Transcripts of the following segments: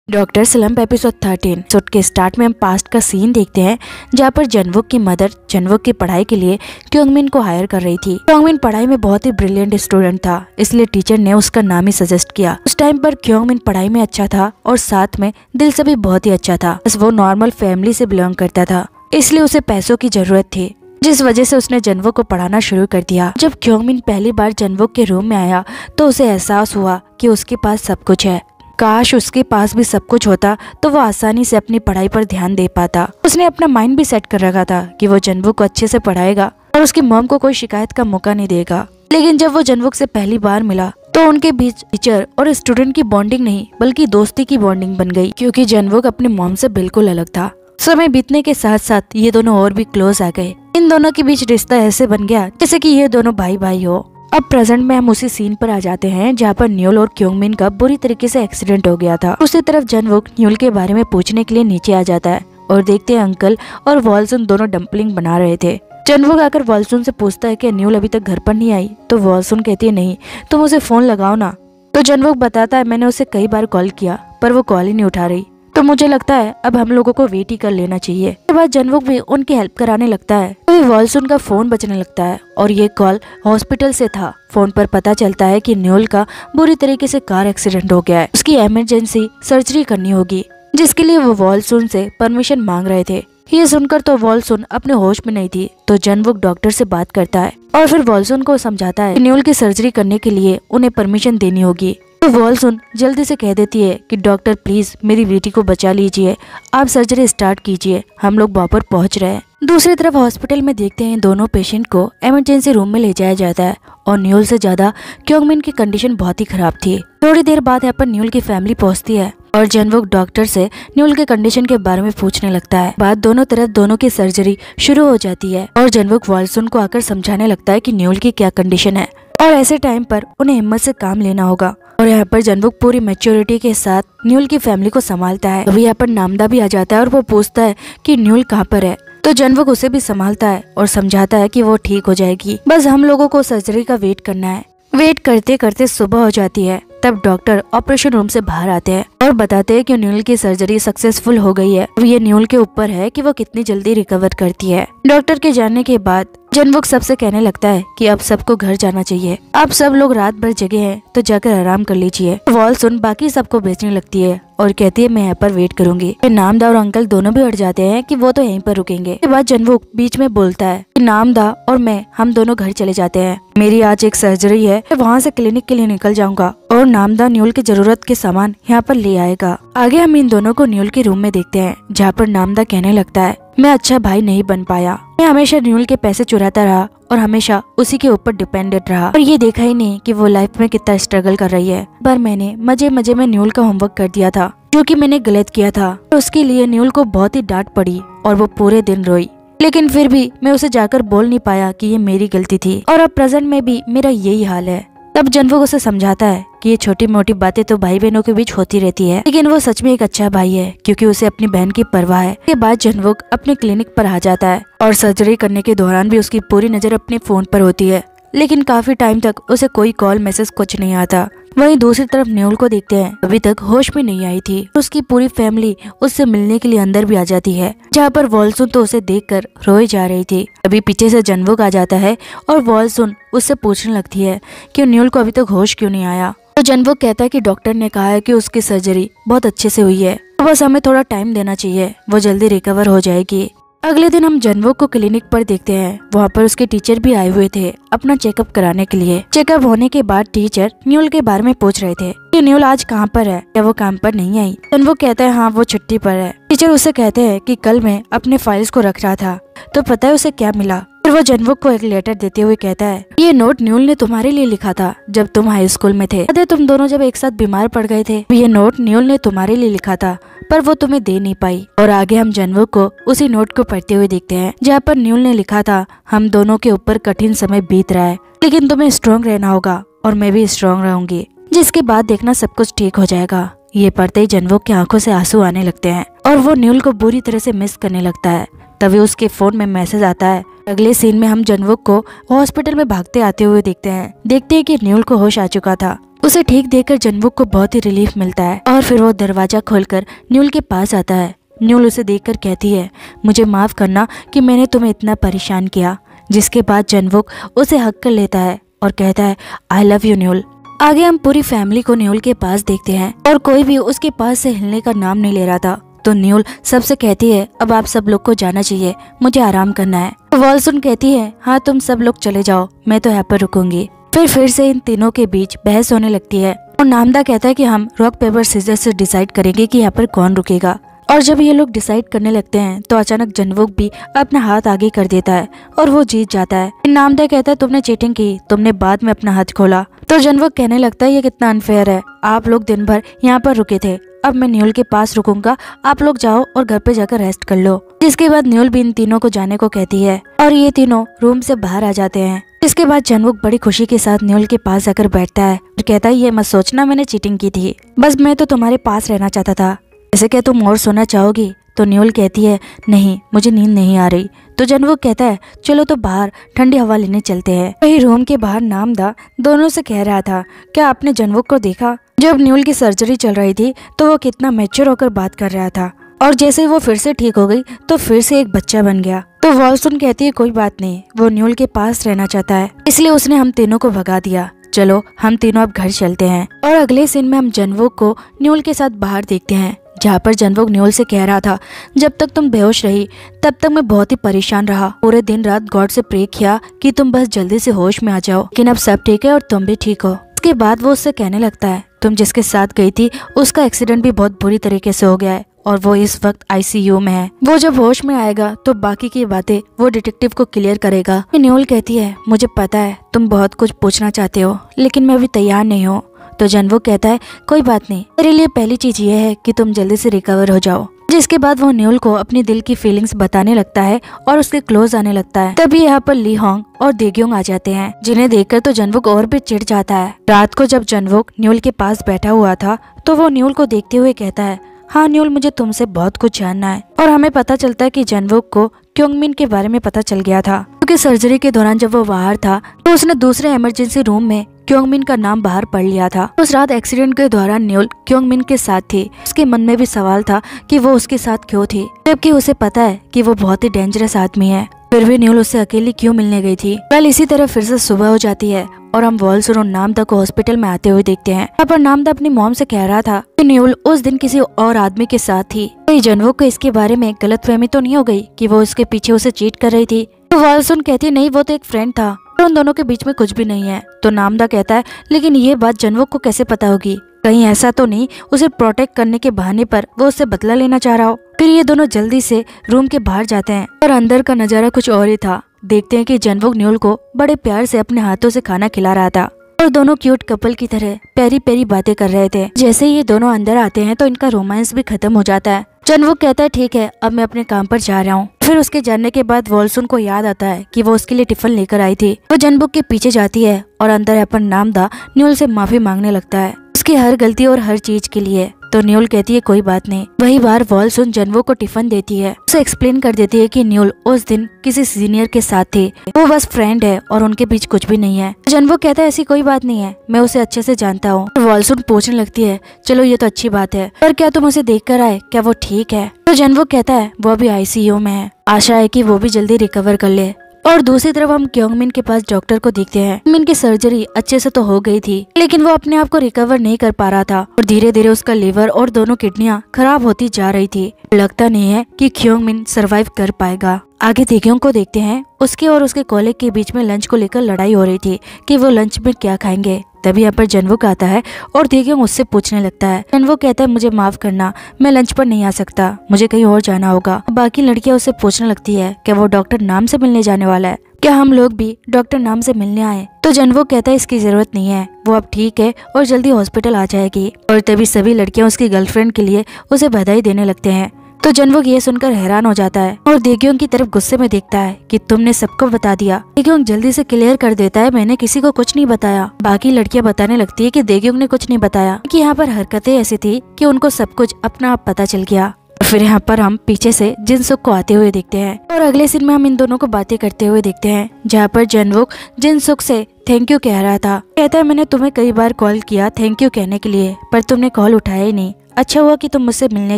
Doctor slump episode 13 episode के start में हम पास्ट का सीन देखते हैं जहाँ पर जनवुक की मदर जनवुक की पढ़ाई के लिए क्योंगमिन को हायर कर रही थी। क्योंगमिन पढ़ाई में बहुत ही ब्रिलियंट स्टूडेंट था, इसलिए टीचर ने उसका नाम ही सजेस्ट किया। उस टाइम पर क्योंगमिन पढ़ाई में अच्छा था और साथ में दिल से भी बहुत ही अच्छा था। बस वो नॉर्मल फैमिली से बिलोंग करता था, इसलिए उसे पैसों की जरूरत थी, जिस वजह से उसने जनवुक को पढ़ाना शुरू कर दिया। जब क्योंगमिन पहली बार जनवुक के रूम में आया तो उसे एहसास हुआ कि उसके पास सब कुछ है। काश उसके पास भी सब कुछ होता तो वो आसानी से अपनी पढ़ाई पर ध्यान दे पाता। उसने अपना माइंड भी सेट कर रखा था कि वो जनवुक को अच्छे से पढ़ाएगा और उसकी मॉम को कोई शिकायत का मौका नहीं देगा। लेकिन जब वो जनवुक से पहली बार मिला तो उनके बीच टीचर और स्टूडेंट की बॉन्डिंग नहीं बल्कि दोस्ती की बॉन्डिंग बन गई, क्योंकि जनवुक अपनी मॉम से बिल्कुल अलग था। समय बीतने के साथ साथ ये दोनों और भी क्लोज आ गए। इन दोनों के बीच रिश्ता ऐसे बन गया जैसे कि ये दोनों भाई भाई हो। अब प्रेजेंट में हम उसी सीन पर आ जाते हैं जहाँ पर न्यूल और क्योंगमिन का बुरी तरीके से एक्सीडेंट हो गया था। दूसरी तरफ जनवुक न्यूल के बारे में पूछने के लिए नीचे आ जाता है और देखते हैं अंकल और वॉल्सुन दोनों डम्पलिंग बना रहे थे। जनवुक आकर वॉल्सुन से पूछता है कि न्यूल अभी तक घर पर नहीं आई, तो वॉल्सुन कहती है नहीं, तुम उसे फोन लगाओ ना। तो जनवुक बताता है मैंने उसे कई बार कॉल किया पर वो कॉल ही नहीं उठा रही, तो मुझे लगता है अब हम लोगों को वेट ही कर लेना चाहिए। उसके बाद जनवुक भी उनकी हेल्प कराने लगता है। तो वॉल्सुन का फोन बजने लगता है और ये कॉल हॉस्पिटल से था। फोन पर पता चलता है कि न्यूल का बुरी तरीके से कार एक्सीडेंट हो गया है, उसकी इमरजेंसी सर्जरी करनी होगी, जिसके लिए वो वॉल्सुन से परमिशन मांग रहे थे। ये सुनकर तो वॉल्सुन अपने होश में नहीं थी, तो जनवुक डॉक्टर से बात करता है और फिर वॉल्सुन को समझाता है कि न्यूल की सर्जरी करने के लिए उन्हें परमिशन देनी होगी। तो वॉल्सुन जल्दी से कह देती है कि डॉक्टर प्लीज मेरी बेटी को बचा लीजिए, आप सर्जरी स्टार्ट कीजिए, हम लोग वहाँ पर पहुँच रहे हैं। दूसरी तरफ हॉस्पिटल में देखते हैं दोनों पेशेंट को इमरजेंसी रूम में ले जाया जाता है और न्यूल से ज्यादा क्योंगमिन की कंडीशन बहुत ही खराब थी। थोड़ी देर बाद यहाँ पर न्यूल की फैमिली पहुँचती है और जनवुक डॉक्टर से न्यूल के कंडीशन के बारे में पूछने लगता है। बाद दोनों तरफ दोनों की सर्जरी शुरू हो जाती है और जनवुक वॉल्सुन को आकर समझाने लगता है कि न्यूल की क्या कंडीशन है और ऐसे टाइम पर उन्हें हिम्मत से काम लेना होगा। और यहाँ पर जनवुक पूरी मैच्योरिटी के साथ न्यूल की फैमिली को संभालता है। अभी यहाँ पर नामदा भी आ जाता है और वो पूछता है कि न्यूल कहाँ पर है, तो जनवुक उसे भी संभालता है और समझाता है कि वो ठीक हो जाएगी, बस हम लोगों को सर्जरी का वेट करना है। वेट करते करते सुबह हो जाती है। तब डॉक्टर ऑपरेशन रूम से बाहर आते हैं और बताते हैं कि न्यूल की सर्जरी सक्सेसफुल हो गई है। अब ये न्यूल के ऊपर है कि वो कितनी जल्दी रिकवर करती है। डॉक्टर के जाने के बाद जनवुक सबसे कहने लगता है कि अब सबको घर जाना चाहिए, अब सब लोग रात भर जगे हैं तो जाकर आराम कर लीजिए। वॉल्सुन बाकी सबको भेजने लगती है और कहती है मैं यहाँ पर वेट करूंगी। फिर नामदा और अंकल दोनों भी हट जाते हैं कि वो तो यहीं पर रुकेंगे। इसके बाद जनवुक बीच में बोलता है कि नामदा और मैं हम दोनों घर चले जाते हैं, मेरी आज एक सर्जरी है, मैं वहाँ से क्लिनिक के लिए निकल जाऊंगा और नामदा न्यूल की जरूरत के सामान यहाँ पर ले आएगा। आगे हम इन दोनों को न्यूल के रूम में देखते हैं जहाँ पर नामदा कहने लगता है मैं अच्छा भाई नहीं बन पाया, मैं हमेशा न्यूल के पैसे चुराता रहा और हमेशा उसी के ऊपर डिपेंडेंट रहा और ये देखा ही नहीं कि वो लाइफ में कितना स्ट्रगल कर रही है। पर मैंने मजे मजे में न्यूल का होमवर्क कर दिया था जो कि मैंने गलत किया था, तो उसके लिए न्यूल को बहुत ही डांट पड़ी और वो पूरे दिन रोई। लेकिन फिर भी मैं उसे जाकर बोल नहीं पाया कि ये मेरी गलती थी और अब प्रेजेंट में भी मेरा यही हाल है। तब जनवुक उसे समझाता है कि ये छोटी मोटी बातें तो भाई बहनों के बीच होती रहती है, लेकिन वो सच में एक अच्छा भाई है क्योंकि उसे अपनी बहन की परवाह है। के बाद जनवुक अपने क्लिनिक पर आ जाता है और सर्जरी करने के दौरान भी उसकी पूरी नजर अपने फोन पर होती है, लेकिन काफी टाइम तक उसे कोई कॉल मैसेज कुछ नहीं आता। वहीं दूसरी तरफ न्यूल को देखते हैं, अभी तक होश में नहीं आई थी। उसकी पूरी फैमिली उससे मिलने के लिए अंदर भी आ जाती है, जहाँ पर वॉल्सुन तो उसे देखकर रोई जा रही थी। अभी पीछे से जनवुक आ जाता है और वॉल्सुन उससे पूछने लगती है कि न्यूल को अभी तक होश क्यों नहीं आया। तो जनवुक कहता है कि डॉक्टर ने कहा है कि उसकी सर्जरी बहुत अच्छे से हुई है, तो बस हमें थोड़ा टाइम देना चाहिए, वो जल्दी रिकवर हो जाएगी। अगले दिन हम जनवुक को क्लिनिक पर देखते हैं। वहाँ पर उसके टीचर भी आए हुए थे अपना चेकअप कराने के लिए। चेकअप होने के बाद टीचर न्यूल के बारे में पूछ रहे थे कि न्यूल आज कहाँ पर है, क्या वो काम पर नहीं आई। जनवुक कहता है हाँ वो छुट्टी पर है। टीचर उसे कहते हैं कि कल मैं अपने फाइल्स को रख रहा था, तो पता है उसे क्या मिला। फिर वो जनवुक को एक लेटर देते हुए कहता है ये नोट न्यूल ने तुम्हारे लिए लिखा था जब तुम हाई स्कूल में थे, याद है तुम दोनों जब एक साथ बीमार पड़ गए थे, ये नोट न्यूल ने तुम्हारे लिए लिखा था पर वो तुम्हें दे नहीं पाई। और आगे हम जनवुक को उसी नोट को पढ़ते हुए देखते हैं जहाँ पर न्यूल ने लिखा था हम दोनों के ऊपर कठिन समय बीत रहा है, लेकिन तुम्हें स्ट्रॉन्ग रहना होगा और मैं भी स्ट्रॉन्ग रहूंगी, जिसके बाद देखना सब कुछ ठीक हो जाएगा। ये पढ़ते ही जनवुक की आंखों से आंसू आने लगते हैं और वो न्यूल को बुरी तरह से मिस करने लगता है। तभी उसके फोन में मैसेज आता है। अगले सीन में हम जनवुक को हॉस्पिटल में भागते आते हुए देखते हैं कि न्यूल को होश आ चुका था। उसे ठीक देखकर जनवुक को बहुत ही रिलीफ मिलता है और फिर वो दरवाजा खोलकर न्यूल के पास आता है। न्यूल उसे देखकर कहती है, मुझे माफ करना कि मैंने तुम्हें इतना परेशान किया। जिसके बाद जनवुक उसे हक कर लेता है और कहता है, आई लव यू न्यूल। आगे हम पूरी फैमिली को न्यूल के पास देखते हैं और कोई भी उसके पास से हिलने का नाम नहीं ले रहा था। तो न्यूल सबसे कहती है, अब आप सब लोग को जाना चाहिए, मुझे आराम करना है। वॉल्सुन कहती है, हाँ तुम सब लोग चले जाओ, मैं तो यहाँ पर रुकूंगी। फिर से इन तीनों के बीच बहस होने लगती है और नामदा कहता है कि हम रॉक पेपर सीजर से डिसाइड करेंगे कि यहाँ पर कौन रुकेगा। और जब ये लोग डिसाइड करने लगते हैं तो अचानक जनवुक भी अपना हाथ आगे कर देता है और वो जीत जाता है। नामदा कहता है, तुमने चीटिंग की, तुमने बाद में अपना हाथ खोला। तो जनवुक कहने लगता है, ये कितना अनफेयर है, आप लोग दिन भर यहाँ पर रुके थे, अब मैं न्यूल के पास रुकूंगा, आप लोग जाओ और घर पे जाकर रेस्ट कर लो। जिसके बाद न्यूल भी इन तीनों को जाने को कहती है और ये तीनों रूम से बाहर आ जाते हैं। इसके बाद जनवुक बड़ी खुशी के साथ न्यूल के पास जाकर बैठता है और कहता है, ये मत सोचना मैंने चीटिंग की थी, बस मैं तो तुम्हारे पास रहना चाहता था। ऐसे क्या तुम और सोना चाहोगी? तो न्यूल कहती है, नहीं मुझे नींद नहीं आ रही। तो जनवुक कहता है, चलो तो बाहर ठंडी हवा लेने चलते हैं। वही रूम के बाहर नामदा दोनों से कह रहा था, क्या आपने जनवुक को देखा? जब न्यूल की सर्जरी चल रही थी तो वो कितना मैच्योर होकर बात कर रहा था और जैसे वो फिर से ठीक हो गई तो फिर से एक बच्चा बन गया। तो वॉल्सुन कहती है, कोई बात नहीं, वो न्यूल के पास रहना चाहता है, इसलिए उसने हम तीनों को भगा दिया। चलो हम तीनों अब घर चलते हैं। और अगले सीन में हम जनवुक को न्यूल के साथ बाहर देखते हैं, जहाँ पर जनवुक न्यूल से कह रहा था, जब तक तुम बेहोश रही तब तक मैं बहुत ही परेशान रहा, पूरे दिन रात गॉड से प्रे किया कि तुम बस जल्दी से होश में आ जाओ, लेकिन अब सब ठीक है और तुम भी ठीक हो। उसके बाद वो उससे कहने लगता है, तुम जिसके साथ गई थी उसका एक्सीडेंट भी बहुत बुरी तरीके से हो गया है और वो इस वक्त आईसीयू में है। वो जब होश में आएगा तो बाकी की बातें वो डिटेक्टिव को क्लियर करेगा। न्यूल कहती है, मुझे पता है तुम बहुत कुछ पूछना चाहते हो लेकिन मैं अभी तैयार नहीं हूँ। तो जनवुक कहता है, कोई बात नहीं, मेरे लिए पहली चीज ये है कि तुम जल्दी से रिकवर हो जाओ। जिसके बाद वो न्यूल को अपनी दिल की फीलिंग्स बताने लगता है और उसके क्लोज आने लगता है। तभी यहाँ पर ली होंग और देग्योंग आ जाते हैं, जिन्हें देखकर तो जनवुक और भी चिढ़ जाता है। रात को जब जनवुक न्यूल के पास बैठा हुआ था तो वो न्यूल को देखते हुए कहता है, हाँ न्यूल, मुझे तुमसे बहुत कुछ जानना है। और हमें पता चलता है कि जनवुक को क्योंगमिन के बारे में पता चल गया था, क्योंकि सर्जरी के दौरान जब वो बाहर था तो उसने दूसरे इमरजेंसी रूम में क्योंगमिन का नाम बाहर पढ़ लिया था। उस रात एक्सीडेंट के दौरान न्यूल क्योंगमिन के साथ थी। उसके मन में भी सवाल था कि वो उसके साथ क्यों थी, जबकि उसे पता है कि वो बहुत ही डेंजरस आदमी है, फिर भी न्यूल उससे अकेली क्यों मिलने गई थी। कल इसी तरह फिर से सुबह हो जाती है और हम वॉल्सुन और नामदा को हॉस्पिटल में आते हुए देखते हैं। यहाँ पर नामदा अपनी मॉम से कह रहा था कि न्यूल उस दिन किसी और आदमी के साथ थी। कहीं जनवुक को इसके बारे में गलतफहमी तो नहीं हो गई कि वो उसके पीछे उसे चीट कर रही थी। तो वॉल्सुन कहती है, नहीं वो तो एक फ्रेंड था और उन दोनों के बीच में कुछ भी नहीं है। तो नामदा कहता है, लेकिन ये बात जनवुक को कैसे पता होगी? कहीं ऐसा तो नहीं उसे प्रोटेक्ट करने के बहाने पर वो उससे बदला लेना चाह रहा हो। फिर ये दोनों जल्दी से रूम के बाहर जाते हैं और अंदर का नजारा कुछ और ही था। देखते हैं कि जनवुक न्यूल को बड़े प्यार से अपने हाथों से खाना खिला रहा था और दोनों क्यूट कपल की तरह प्यारी प्यारी बातें कर रहे थे। जैसे ही ये दोनों अंदर आते हैं तो इनका रोमांस भी खत्म हो जाता है। जनवुक कहता है, ठीक है अब मैं अपने काम पर जा रहा हूँ। फिर उसके जाने के बाद वॉल्सुन को याद आता है कि वो उसके लिए टिफिन लेकर आई थी। वो जनवुक के पीछे जाती है और अंदर अपन नामदा न्यूल से माफी मांगने लगता है उसकी हर गलती और हर चीज के लिए। तो न्यूल कहती है, कोई बात नहीं। वही बार वॉल्सुन जनवुक को टिफिन देती है, उसे एक्सप्लेन कर देती है कि न्यूल उस दिन किसी सीनियर के साथ थी, वो बस फ्रेंड है और उनके बीच कुछ भी नहीं है। जनवुक कहता है, ऐसी कोई बात नहीं है, मैं उसे अच्छे से जानता हूँ। वॉल्सुन पूछने लगती है, चलो ये तो अच्छी बात है, पर क्या तुम उसे देख कर आए, क्या वो ठीक है? तो जनवुक कहता है, वो अभी आईसीयू में है, आशा है कि वो भी जल्दी रिकवर कर ले। और दूसरी तरफ हम क्योंगमिन के पास डॉक्टर को देखते हैं। क्योंगमिन की सर्जरी अच्छे से तो हो गई थी लेकिन वो अपने आप को रिकवर नहीं कर पा रहा था और धीरे धीरे उसका लिवर और दोनों किडनियां खराब होती जा रही थी। लगता नहीं है कि क्योंगमिन सरवाइव कर पाएगा। आगे देग्योंग को देखते हैं, उसके और उसके कॉलेग के बीच में लंच को लेकर लड़ाई हो रही थी कि वो लंच में क्या खाएंगे। तभी यहाँ पर जनवुक आता है और देग्योंग उससे पूछने लगता है। जनवुक कहता है, मुझे माफ करना, मैं लंच पर नहीं आ सकता, मुझे कहीं और जाना होगा। बाकी लड़कियां उससे पूछने लगती है क्या वो डॉक्टर नाम से मिलने जाने वाला है, क्या हम लोग भी डॉक्टर नाम से मिलने आए। तो जनवुक कहता है, इसकी जरूरत नहीं है, वो अब ठीक है और जल्दी हॉस्पिटल आ जाएगी। और तभी सभी लड़कियां उसकी गर्लफ्रेंड के लिए उसे बधाई देने लगते हैं। तो जनवुक ये सुनकर हैरान हो जाता है और देग्योंग की तरफ गुस्से में देखता है कि तुमने सबको बता दिया। देग्योंग जल्दी से क्लियर कर देता है, मैंने किसी को कुछ नहीं बताया। बाकी लड़कियां बताने लगती है कि देग्योंग ने कुछ नहीं बताया, कि यहाँ पर हरकतें ऐसी थी कि उनको सब कुछ अपना आप पता चल गया। फिर यहाँ पर हम पीछे से जिनसुक को आते हुए देखते हैं और अगले सीन में हम इन दोनों को बातें करते हुए देखते हैं, जहाँ पर जनवुक जिनसुक से थैंक यू कह रहा था। कहता है मैंने तुम्हें कई बार कॉल किया थैंक यू कहने के लिए, पर तुमने कॉल उठाया ही नहीं। अच्छा हुआ कि तुम मुझसे मिलने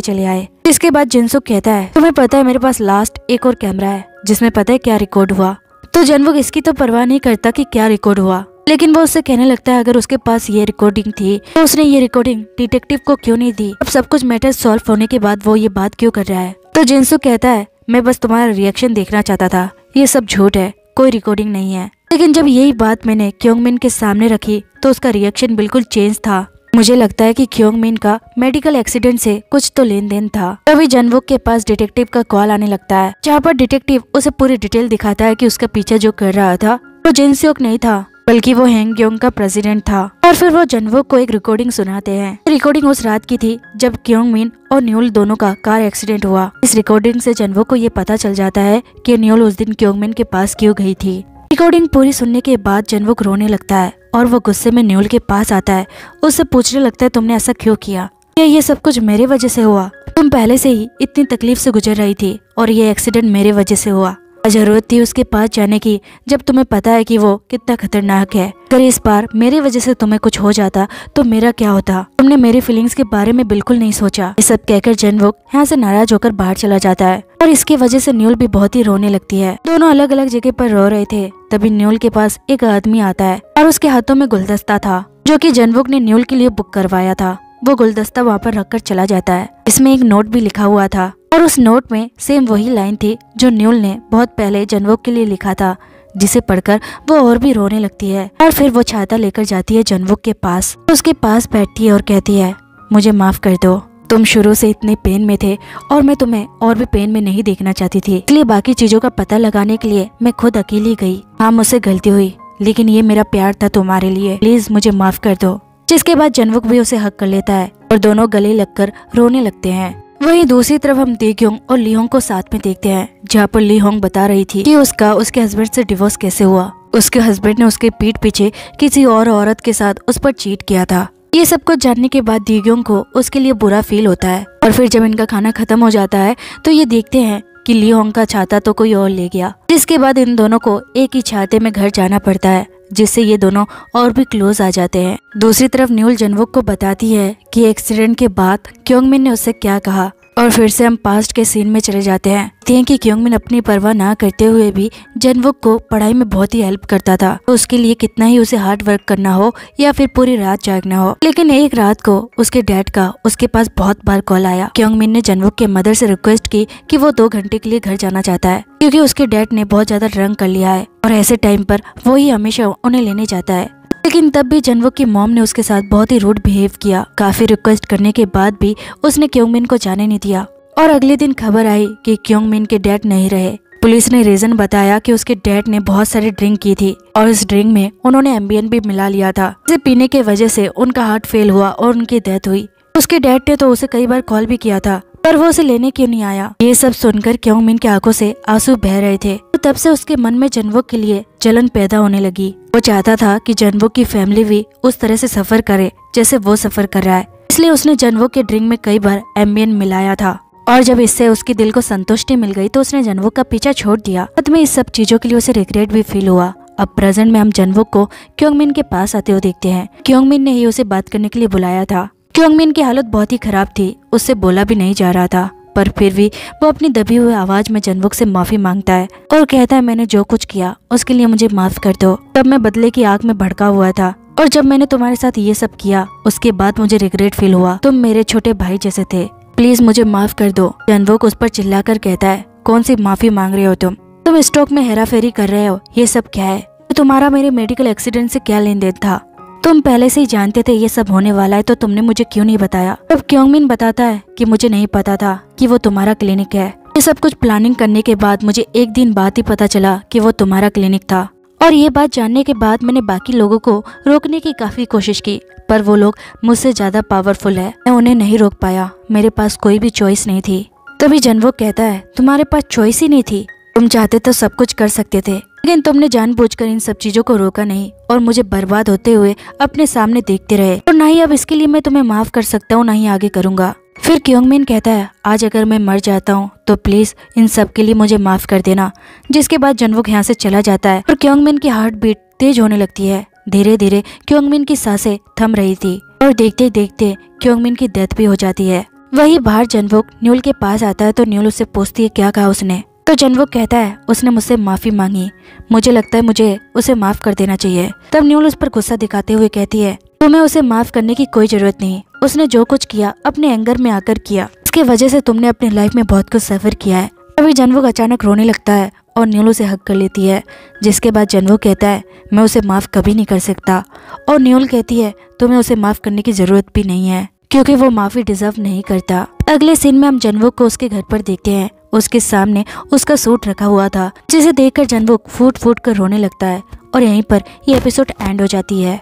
चले आए। इसके बाद जिनसुक कहता है तुम्हें पता है मेरे पास लास्ट एक और कैमरा है जिसमें पता है क्या रिकॉर्ड हुआ। तो जनवुक इसकी तो परवाह नहीं करता कि क्या रिकॉर्ड हुआ, लेकिन वो उससे कहने लगता है अगर उसके पास ये रिकॉर्डिंग थी तो उसने ये रिकॉर्डिंग डिटेक्टिव को क्यों नहीं दी। अब सब कुछ मैटर सॉल्व होने के बाद वो ये बात क्यों कर रहा है। तो जिनसुक कहता है मैं बस तुम्हारा रिएक्शन देखना चाहता था, ये सब झूठ है, कोई रिकॉर्डिंग नहीं है। लेकिन जब यही बात मैंने क्योंगमिन के सामने रखी तो उसका रिएक्शन बिल्कुल चेंज था। मुझे लगता है कि क्योंगमिन का मेडिकल एक्सीडेंट से कुछ तो लेन देन था। तभी जनवुक के पास डिटेक्टिव का कॉल आने लगता है, जहाँ पर डिटेक्टिव उसे पूरी डिटेल दिखाता है कि उसका पीछा जो कर रहा था वो जिनसुक नहीं था बल्कि वो हैंगग्योंग का प्रेसिडेंट था। और फिर वो जनवुक को एक रिकॉर्डिंग सुनाते हैं। रिकॉर्डिंग उस रात की थी जब क्योंगमिन और न्यूल दोनों का कार एक्सीडेंट हुआ। इस रिकॉर्डिंग से जनवुक को ये पता चल जाता है कि न्यूल उस दिन क्योंगमिन के पास क्यों गई थी। रिकॉर्डिंग पूरी सुनने के बाद जनवुक रोने लगता है और वो गुस्से में न्यूल के पास आता है। उससे पूछने लगता है तुमने ऐसा क्यों किया, क्या ये सब कुछ मेरे वजह से हुआ? तुम पहले से ही इतनी तकलीफ से गुजर रही थी और ये एक्सीडेंट मेरे वजह से हुआ। जरूरत थी उसके पास जाने की जब तुम्हें पता है कि वो कितना खतरनाक है। अगर इस बार मेरी वजह से तुम्हें कुछ हो जाता तो मेरा क्या होता? तुमने मेरी फीलिंग्स के बारे में बिल्कुल नहीं सोचा। ये सब कहकर जनवुक यहाँ से नाराज होकर बाहर चला जाता है और इसकी वजह से न्यूल भी बहुत ही रोने लगती है। दोनों अलग अलग जगह पर रो रहे थे। तभी न्यूल के पास एक आदमी आता है और उसके हाथों में गुलदस्ता था जो कि जनवुक ने न्यूल के लिए बुक करवाया था। वो गुलदस्ता वहाँ पर रखकर चला जाता है। इसमें एक नोट भी लिखा हुआ था और उस नोट में सेम वही लाइन थी जो न्यूल ने बहुत पहले जनवुक के लिए लिखा था, जिसे पढ़कर वो और भी रोने लगती है। और फिर वो छाता लेकर जाती है जनवुक के पास, उसके पास बैठती है और कहती है मुझे माफ कर दो, तुम शुरू से इतने पेन में थे और मैं तुम्हें और भी पेन में नहीं देखना चाहती थी, इसलिए बाकी चीजों का पता लगाने के लिए मैं खुद अकेली गई। हाँ मुझसे गलती हुई, लेकिन ये मेरा प्यार था तुम्हारे लिए, प्लीज मुझे माफ कर दो। जिसके बाद जनवुक भी उसे हक कर लेता है और दोनों गले लगकर रोने लगते हैं। वहीं दूसरी तरफ हम देग्योंग और लीहोंग को साथ में देखते हैं, जहाँ पर लीहोंग बता रही थी कि उसके हस्बैंड से डिवोर्स कैसे हुआ। उसके हस्बैंड ने उसके पीठ पीछे किसी और औरत के साथ उस पर चीट किया था। ये सब कुछ जानने के बाद देग्योंग को उसके लिए बुरा फील होता है। और फिर जब इनका खाना खत्म हो जाता है तो ये देखते हैं कि लीहोंग का छाता तो कोई और ले गया। जिसके बाद इन दोनों को एक ही छाते में घर जाना पड़ता है, जिससे ये दोनों और भी क्लोज आ जाते हैं। दूसरी तरफ न्यूल जनवुक को बताती है कि एक्सीडेंट के बाद क्योंगमिन ने उससे क्या कहा। और फिर से हम पास्ट के सीन में चले जाते हैं कि क्योंगमिन अपनी परवाह ना करते हुए भी जनवुक को पढ़ाई में बहुत ही हेल्प करता था। तो उसके लिए कितना ही उसे हार्ड वर्क करना हो या फिर पूरी रात जागना हो, लेकिन एक रात को उसके डैड का उसके पास बहुत बार कॉल आया। क्योंगमिन ने जनवुक के मदर से रिक्वेस्ट की कि वो 2 घंटे के लिए घर जाना चाहता है, क्योंकि उसके डैड ने बहुत ज्यादा ड्रंक कर लिया है और ऐसे टाइम पर वो ही हमेशा उन्हें लेने जाता है। लेकिन तब भी जनवुक की मॉम ने उसके साथ बहुत ही रूड बिहेव किया। काफी रिक्वेस्ट करने के बाद भी उसने क्योंगमिन को जाने नहीं दिया। और अगले दिन खबर आई कि क्योंगमिन के डैड नहीं रहे। पुलिस ने रीजन बताया कि उसके डैड ने बहुत सारी ड्रिंक की थी और इस ड्रिंक में उन्होंने एम्बियन भी मिला लिया था, जिसे पीने के वजह से उनका हार्ट फेल हुआ और उनकी डेथ हुई। उसके डैड ने तो उसे कई बार कॉल भी किया था, पर वो उसे लेने क्यों नहीं आया। ये सब सुनकर क्योंगमिन की आंखों से आंसू बह रहे थे। तो तब से उसके मन में जनवुक के लिए जलन पैदा होने लगी। वो चाहता था कि जनवुक की फैमिली भी उस तरह से सफर करे जैसे वो सफर कर रहा है, इसलिए उसने जनवुक के ड्रिंक में कई बार एम्बियन मिलाया था। और जब इससे उसके दिल को संतुष्टि मिल गई तो उसने जनवुक का पीछा छोड़ दिया। अंत में इस सब चीजों के लिए उसे रिग्रेट भी फील हुआ। अब प्रेजेंट में हम जनवुक को क्योंगमिन के पास आते हुए देखते हैं। क्योंगमिन ने ही उसे बात करने के लिए बुलाया था। क्योंगमिन की हालत बहुत ही खराब थी, उससे बोला भी नहीं जा रहा था, पर फिर भी वो अपनी दबी हुई आवाज में जनवुक से माफी मांगता है और कहता है मैंने जो कुछ किया उसके लिए मुझे माफ कर दो। तब मैं बदले की आग में भड़का हुआ था और जब मैंने तुम्हारे साथ ये सब किया उसके बाद मुझे रिग्रेट फील हुआ। तुम मेरे छोटे भाई जैसे थे, प्लीज मुझे माफ कर दो। जनवुक उस पर चिल्लाकर कहता है कौन सी माफी मांग रहे हो तुम स्टॉक में हेराफेरी कर रहे हो, ये सब क्या है? तुम्हारा मेरे मेडिकल एक्सीडेंट से क्या लेन देन था? तुम पहले से ही जानते थे ये सब होने वाला है, तो तुमने मुझे क्यों नहीं बताया? तब क्योंगमिन बताता है कि मुझे नहीं पता था कि वो तुम्हारा क्लिनिक है। ये सब कुछ प्लानिंग करने के बाद मुझे एक दिन बाद ही पता चला कि वो तुम्हारा क्लिनिक था। और ये बात जानने के बाद मैंने बाकी लोगों को रोकने की काफी कोशिश की, पर वो लोग मुझसे ज्यादा पावरफुल है, मैं उन्हें नहीं रोक पाया। मेरे पास कोई भी चॉइस नहीं थी। तभी जनवुक कहता है तुम्हारे पास चॉइस ही नहीं थी, तुम चाहते तो सब कुछ कर सकते थे, लेकिन तुमने जानबूझकर इन सब चीजों को रोका नहीं और मुझे बर्बाद होते हुए अपने सामने देखते रहे। और ना ही अब इसके लिए मैं तुम्हें माफ कर सकता हूँ, ना ही आगे करूँगा। फिर क्योंगमिन कहता है आज अगर मैं मर जाता हूँ तो प्लीज इन सब के लिए मुझे माफ कर देना। जिसके बाद जन्वुक यहाँ से चला जाता है और क्योंगमिन की हार्ट बीट तेज होने लगती है। धीरे धीरे क्योंगमिन की सांसें थम रही थी और देखते देखते क्योंगमिन की डेथ भी हो जाती है। वही बाहर जन्वुक न्यूल के पास आता है तो न्यूल उससे पूछती है क्या कहा उसने। तो जन्वुक कहता है उसने मुझसे माफी मांगी, मुझे लगता है मुझे उसे माफ कर देना चाहिए। तब न्यूल उस पर गुस्सा दिखाते हुए कहती है तुम्हें उसे माफ करने की कोई जरूरत नहीं, उसने जो कुछ किया अपने एंगर में आकर किया, इसकी वजह से तुमने अपनी लाइफ में बहुत कुछ सफर किया है। तभी जन्वुक अचानक रोने लगता है और न्यूल उसे हक कर लेती है। जिसके बाद जन्वुक कहता है मैं उसे माफ कभी नहीं कर सकता और न्यूल कहती है तुम्हें उसे माफ करने की जरूरत भी नहीं है क्योंकि वो माफी डिजर्व नहीं करता। अगले सीन में हम जन्वुक को उसके घर पर देखते हैं। उसके सामने उसका सूट रखा हुआ था जिसे देखकर जन्वुक फूट फूट कर रोने लगता है और यहीं पर ये एपिसोड एंड हो जाती है।